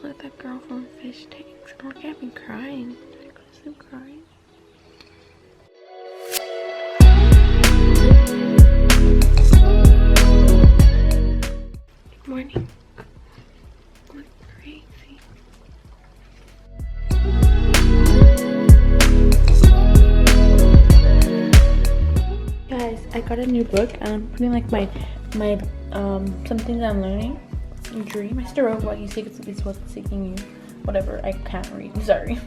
look like that girl from Fish Tanks. I can't be crying. I go to sleep crying. Good morning. Look crazy. Guys, I got a new book and I'm putting like my some things I'm learning. Dream. I still wrote what you seek is what's seeking you. Whatever. I can't read. Sorry.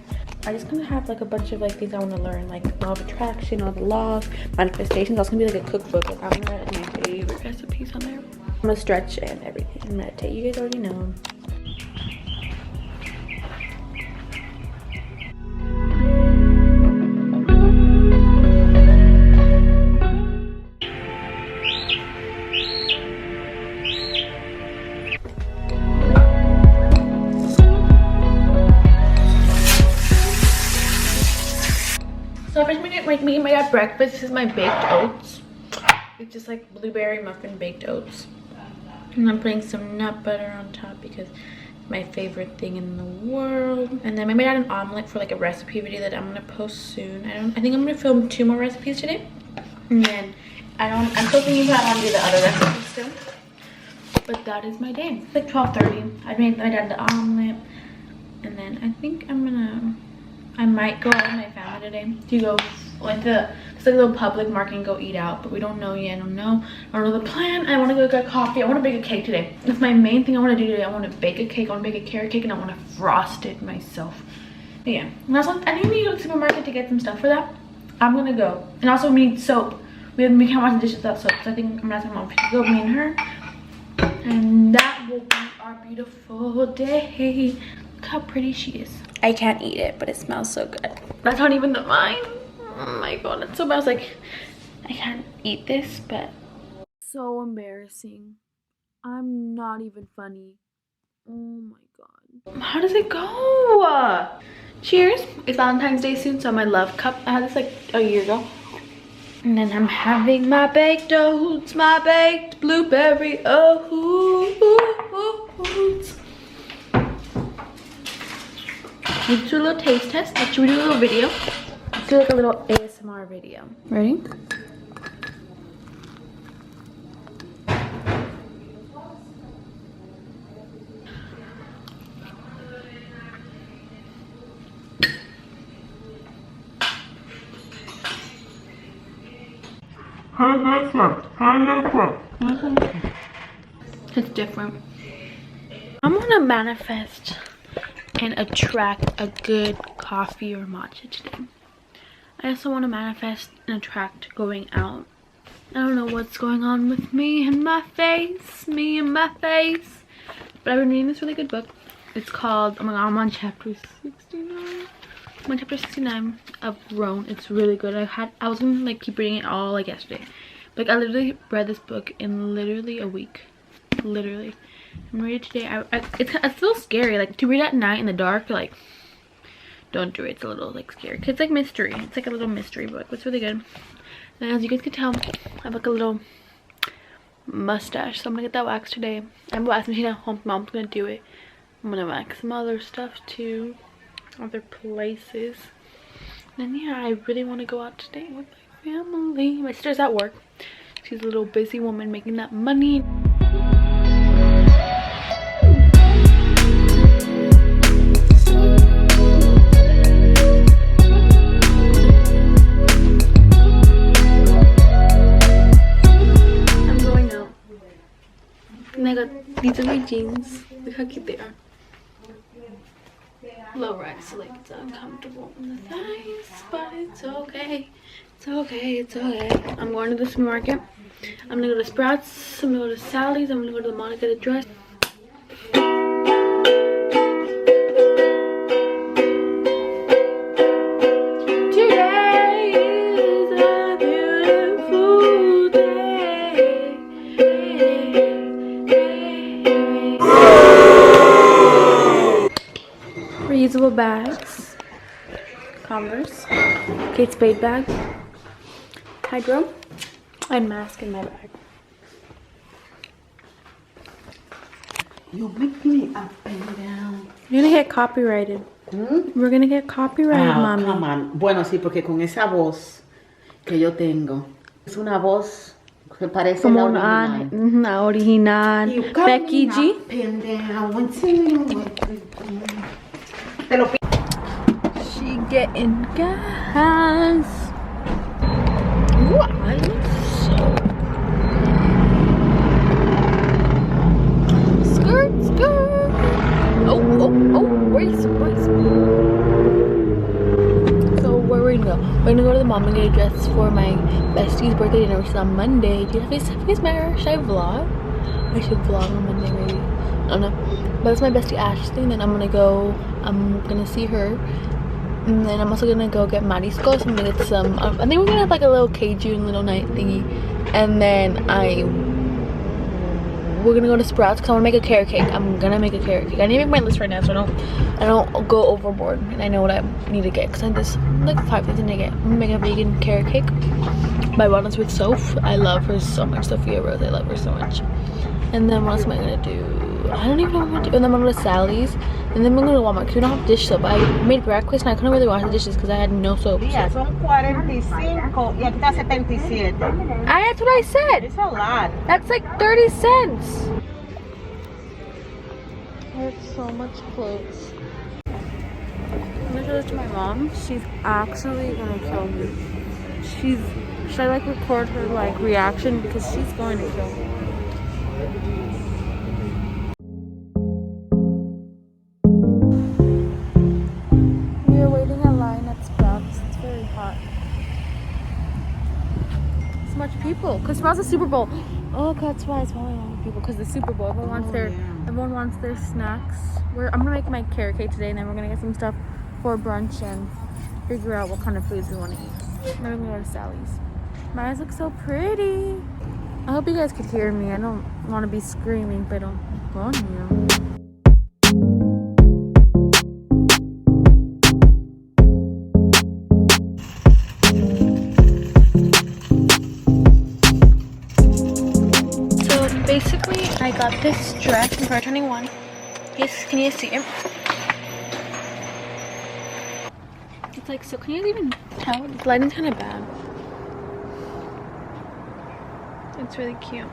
I just gonna have like a bunch of like things I want to learn, like law of attraction, all the laws, manifestations. That's gonna be like a cookbook. Like I'm gonna write my favorite recipes on there. I'm gonna stretch and everything and meditate. You guys already know. So I finished making my dad breakfast. This is my baked oats. It's just like blueberry muffin baked oats. And I'm putting some nut butter on top because it's my favorite thing in the world. And then I made out an omelet for like a recipe video that I'm gonna post soon. I think I'm gonna film 2 more recipes today. And then I'm still thinking about how to do the other recipes still. But that is my day. It's like 12:30. I made my dad the omelet. And then I think I might go out with my family today to go like it's like a little public market and go eat out, but we don't know yet. I don't know the plan. I want to go get coffee. I want to bake a cake today. That's my main thing I want to do today. I want to bake a cake. I want to bake a carrot cake and I want to frost it myself. But yeah, and also I think we need to go to the supermarket to get some stuff for that. I'm gonna go. And also we need soap. We can't wash the dishes without soap, so I think I'm gonna ask my mom if she can go, me and her, and that will be our beautiful day. Look how pretty she is. I can't eat it, but it smells so good. That's not even the mine. Oh my god, that's so bad. I was like, I can't eat this, but so embarrassing. I'm not even funny. Oh my god. How does it go? Cheers. It's Valentine's Day soon, so my love cup. I had this like a year ago. And then I'm having my baked oats, my baked blueberry oats. Let's do a little taste test. Should we do a little video? Let's do like a little ASMR video. Ready? It's different. I'm gonna manifest and attract a good coffee or matcha today. I also want to manifest and attract going out. I don't know what's going on with me and my face. But I've been reading this really good book. It's called, oh my god, I'm on chapter 69. I'm on chapter 69 of Roan. It's really good. I was gonna like keep reading it all like yesterday. Like I literally read this book in literally a week. Literally. I'm reading it today. It's a little scary. Like to read at night in the dark, like don't do it. It's a little like scary. It's like mystery. It's like a little mystery book. It's really good. And as you guys can tell, I have like a little mustache. So I'm gonna get that waxed today. I have a wax machine at home. Mom's gonna do it. I'm gonna wax some other stuff too. Other places. And yeah, I really want to go out today with my family. My sister's at work. She's a little busy woman making that money. And I got these are my jeans. Look how cute they are. Low rise, so like it's uncomfortable in the thighs, but it's okay. It's okay, it's okay. I'm going to the supermarket. I'm gonna go to Sprouts, I'm gonna go to Sally's, I'm gonna go to the mall to get a dress. Reusable bags, Converse, Kate Spade bag, Hydro, and mask in my bag. You make me up and down. You're gonna get copyrighted. We're gonna get copyrighted, mommy. Come on. Bueno, sí, porque con esa voz que yo tengo, es una voz que parece Como la original. una original. Becky G. Te lo pido. She getting gas. Ooh, I look so skirt, skirt. Oh, race. So where are we gonna go? We're gonna go to the mom and get a dress for my bestie's birthday dinner, which is on Monday. Do you have a face mirror? Should I vlog? I should vlog on Monday maybe. I don't know. But it's my bestie Ashley, and then I'm gonna see her. And then I'm also gonna go get mariscos. I'm gonna get some, I think we're gonna have like a little Cajun little night thingy. And then we're gonna go to Sprouts because I wanna make a carrot cake. I'm gonna make a carrot cake. I need to make my list right now so I don't go overboard. And I know what I need to get because there's like 5 things I need to get. I'm gonna make a vegan carrot cake by Bonus with Soph. I love her so much. Sophia Rose, I love her so much. And then what else am I gonna do? I don't even know what I'm gonna do. And then I'm gonna go to Sally's. And then I'm gonna go to Walmart because we don't have dish soap. I made breakfast and I couldn't really wash the dishes because I had no soap. Yeah, son 45 y aquí está 77. That's what I said. It's a lot. That's like 30 cents. I have so much clothes. I'm gonna show this to my mom. She's actually gonna kill me. Should I like record her like reaction because she's going to kill me. We are waiting in line at Sprouts. It's very hot. So much people because Sprouts is Super Bowl. Oh, that's why it's only a lot of people because the Super Bowl. Everyone wants their snacks. I'm gonna make my carrot cake today, and then we're gonna get some stuff for brunch and figure out what kind of foods we want to eat. Then we're gonna go to Sally's. My eyes look so pretty. I hope you guys could hear me. I don't want to be screaming, but I'm on you. So basically, I got this dress in Forever 21. Yes, can you see it? It's like, so can you even tell? The lighting's kind of bad. It's really cute.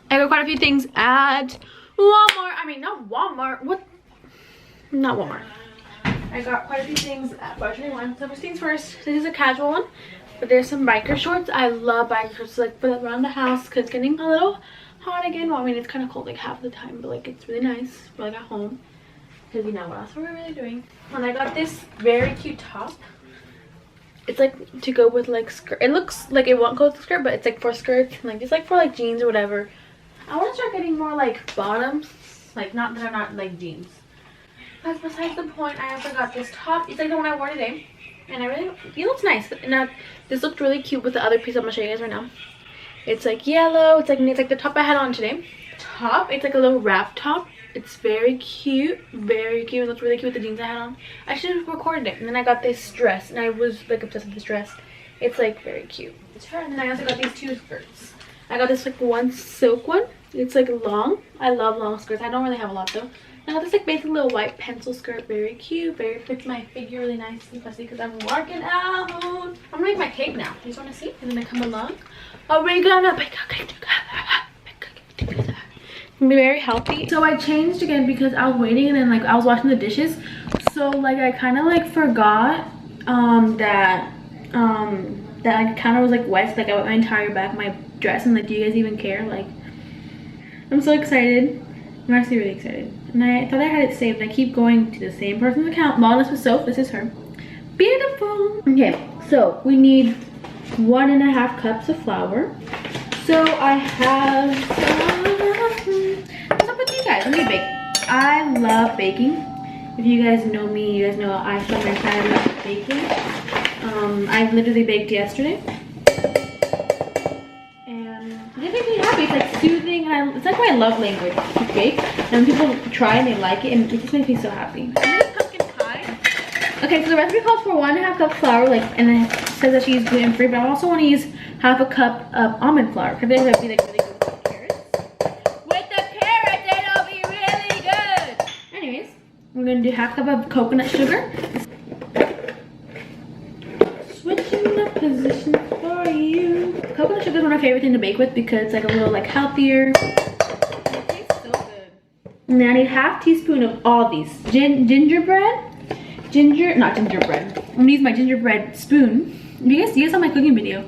I got quite a few things at Walmart. I mean, not Walmart. What? Not Walmart. I got quite a few things at Forever 21. So first things first, this is a casual one. But there's some biker shorts. I love biker shorts like for around the house because it's getting a little hot again. Well, I mean, it's kind of cold like half the time, but like it's really nice for like at home. Because you know what else we're really doing. And I got this very cute top. It's like to go with like skirt. It looks like it won't go with the skirt, but it's like for skirts. Like it's like for like jeans or whatever. I want to start getting more like bottoms. Like not that are not like jeans. But besides the point, I also got this top. It's like the one I wore today. And it looks nice. Now this looked really cute with the other piece I'm gonna show you guys right now. It's like yellow. It's like the top I had on today. It's like a little wrap top. It's very cute, very cute. It looks really cute with the jeans I had on. I should have recorded it. And then I got this dress, and I was like obsessed with this dress. It's like very cute. It's her. And then I also got these 2 skirts. I got this like one silk one. It's like long. I love long skirts. I don't really have a lot though. I got this like basic little white pencil skirt. Very cute. Very fits my figure really nicely, especially because I'm working out. I'm gonna make my cake now. You just want to see? And then I come along. Are we gonna bake a cake together? Bake a cake together. Be very healthy. So I changed again because I was waiting and then like I was washing the dishes, so like I kind of like forgot that I kind of was like wet, so, like I wet my entire back of my dress. And like, do you guys even care? Like, I'm so excited. I'm actually really excited, and I thought I had it saved. I keep going to the same person's account. Modest with Soap. This is her. Beautiful. Okay, so we need 1.5 cups of flour. So I have what's up with you guys? Let me bake. I love baking. If you guys know me, you guys know I love baking. I literally baked yesterday. And it makes me happy. It's like soothing, and it's like my love language to bake. And people try and they like it, and it just makes me so happy. Pumpkin pie. Okay, so the recipe calls for 1.5 cup flour, like, and it says that she's gluten free, but I also want to use 1/2 cup of almond flour because I think that'd be like really good with the carrots. With the carrots, it'll be We're gonna do half cup of coconut sugar. Switching the positions for you. Coconut sugar is one of my favorite things to bake with because it's like a little like healthier. It tastes so good. And then I need half teaspoon of all these. Gingerbread. Not gingerbread. I'm gonna use my gingerbread spoon. You guys saw my cooking video.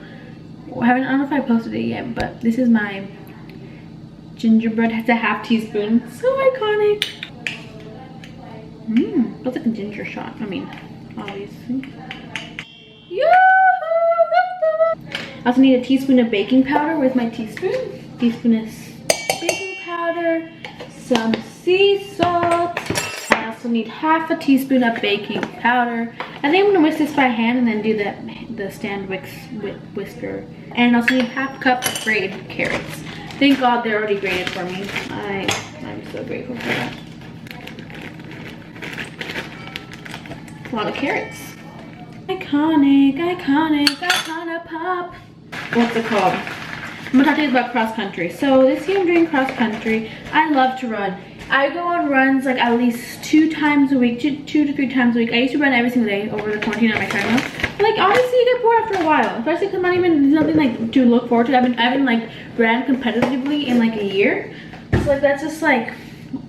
I don't know if I posted it yet, but this is my gingerbread. It's a half teaspoon. So iconic. Feels like a ginger shot. I mean, obviously. I also need a teaspoon of baking powder with my teaspoon. Teaspoon of baking powder, some sea salt. I also need half a teaspoon of baking powder. I think I'm gonna whisk this by hand and then do the stand whisker. And I also need half cup of grated carrots. Thank God they're already grated for me. I'm so grateful for that. A lot of carrots. Iconic pop. What's it called? I'm gonna talk to you about cross country. So this year I'm doing cross country. I love to run. I go on runs like at least 2 times a week, 2 to 3 times a week. I used to run every single day over the quarantine on my treadmill. But like obviously you get bored after a while, especially because there's nothing like to look forward to. I haven't like ran competitively in like a year. So like that's just like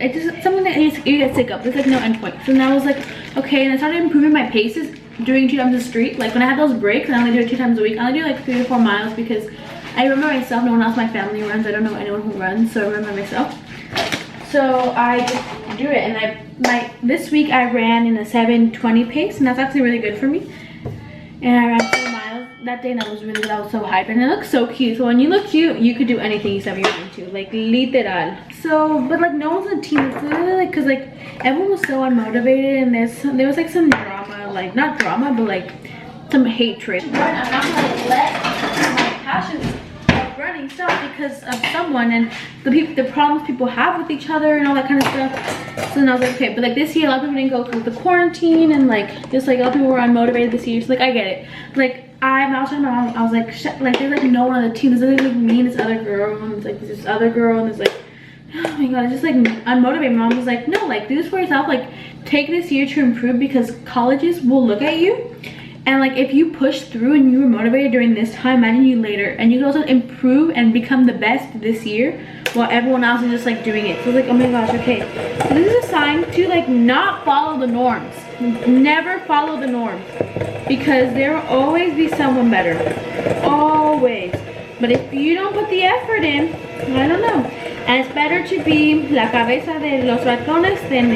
it's just something that you get sick of. There's like no end point. So then I was like, okay, and I started improving my paces, doing 2 times a street. Like when I had those breaks, I only do it 2 times a week. I only do like 3 to 4 miles because I remember myself. No one else in my family runs. I don't know anyone who runs, so I remember myself. So I just do it, and this week I ran in a 7:20 pace, and that's actually really good for me. And I ran 4 miles that day, and I was so hyped, and it looks so cute. So when you look cute, you could do anything you set your mind to, like literal. So, but like no one's on the team. It's literally like because like everyone was so unmotivated, and there was like some drama, like not drama, but like some hatred. I'm not gonna let my passions running stop because of someone and the problems people have with each other and all that kind of stuff. So then I was like, okay, but like this year a lot of people didn't go through the quarantine and like just like a lot of people were unmotivated this year. So like I get it. Like I was telling my mom, I was like, like there's like no one on the team. There's like me and this other girl, and there's like this other girl, and there's like, oh my god, it's just like unmotivated. My mom was like, no, like do this for yourself. Like take this year to improve because colleges will look at you. And like if you push through and you were motivated during this time, imagine you later, and you can also improve and become the best this year while everyone else is just like doing it. So it's like, oh my gosh, okay, so this is a sign to like not follow the norms. Never follow the norms because there will always be someone better, always. But if you don't put the effort in, I don't know. And it's better to be la cabeza de los ratones than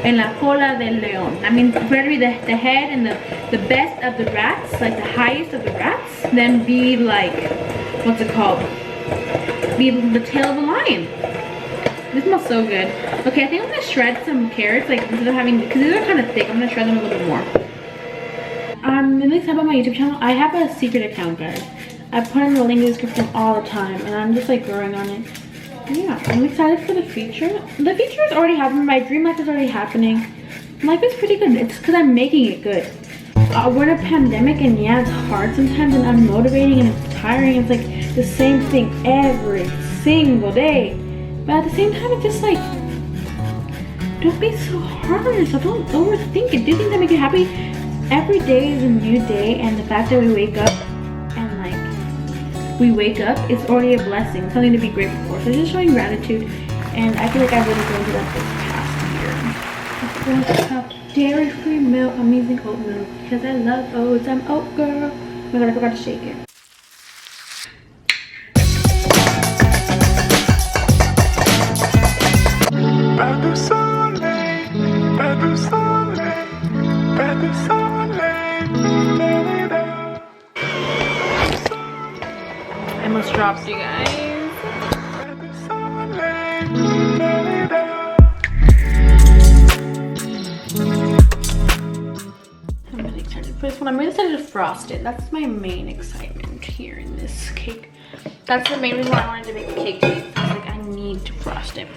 en la cola del león. I mean, it's better to be the head and the best of the rats, like the highest of the rats, than be like, what's it called? Be the tail of the lion. This smells so good. Okay, I think I'm gonna shred some carrots, like instead of having, because these are kind of thick, I'm gonna shred them a little bit more. I'm really excited about my YouTube channel. I have a secret account, guys. I put in the link in the description all the time, and I'm just like growing on it. Yeah, I'm excited for the future. The future is already happening. My dream life is already happening. Life is pretty good. It's because I'm making it good. We're in a pandemic, and yeah, it's hard sometimes and unmotivating, and it's tiring. It's like the same thing every single day. But at the same time, it's just like, don't be so hard on yourself. Don't overthink it. Do things that make you happy. Every day is a new day, and the fact that we wake up is already a blessing, something to be grateful for. So just showing gratitude, and I feel like I've really grown to that this past year. 1 cup dairy-free milk, I'm using oat milk because I love oats. I'm oat girl. Oh my god, I forgot to shake it. I almost dropped you guys. I'm really excited for this one. I'm really excited to frost it. That's my main excitement here in this cake. That's the main reason why I wanted to make the cake today. I was like, I need to frost it.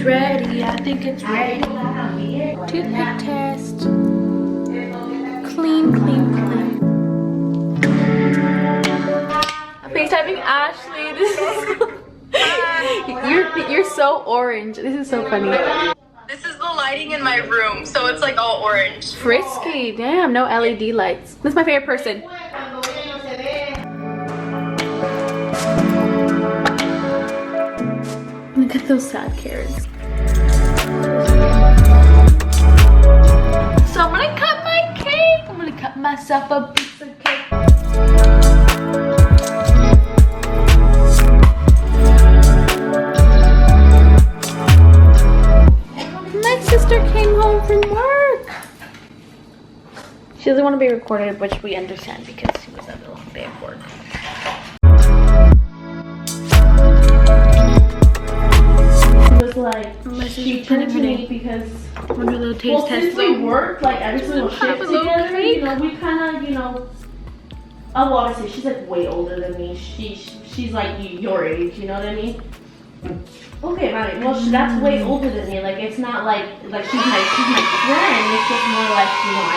ready. I think it's ready. Toothpick test. Clean, clean, clean. I'm FaceTiming Ashley. This is you're so orange. This is so funny. This is the lighting in my room, so it's like all orange. Frisky. Damn, no LED lights. This is my favorite person. Look at those sad carrots. So I'm gonna cut my cake. I'm gonna cut myself a piece of cake. My sister came home from work. She doesn't want to be recorded, which we understand because she was having a long day of work. Like she turned to me because we'll do a little taste test. Since we worked like every single shift together, you know, we kind of, you know, well, obviously she's like way older than me. She's like your age, you know what I mean? Okay, right. Well, that's way older than me. Like it's not like she's my friend. It's just more like, you know,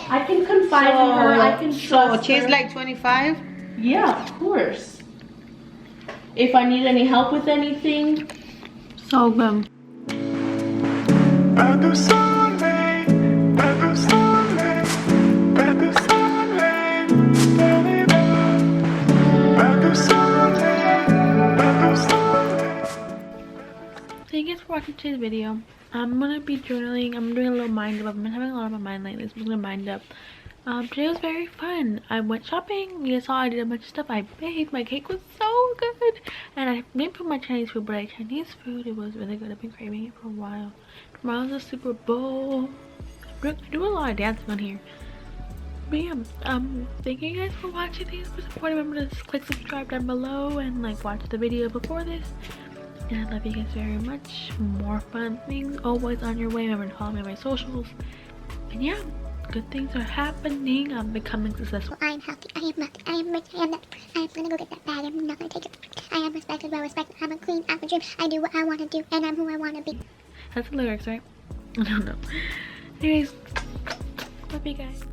I can confide in her. I can trust So she's her. like 25? Yeah, of course. If I need any help with anything. So good. Thank you for watching today's video. I'm gonna be journaling. I'm doing a little mind up. I've been having a lot on my mind lately, so I'm gonna mind up. Today was very fun. I went shopping. You saw I did a bunch of stuff. I baked. My cake was so good. And I didn't put my Chinese food, but I Chinese food. It was really good. I've been craving it for a while. Tomorrow's the Super Bowl. I do a lot of dancing on here. But yeah, thank you guys for watching. Thanks for supporting. Remember to click subscribe down below and like watch the video before this. And I love you guys very much. More fun things always on your way. Remember to follow me on my socials. And yeah, good things are happening. I'm becoming successful. I am happy. I am happy. I am rich. I am that. I am gonna go get that bag. I'm not gonna take it. I am respected, well respected. I'm a queen. I'm a dream. I do what I want to do, and I'm who I want to be. That's the lyrics, right? I don't know. Anyways, love you guys.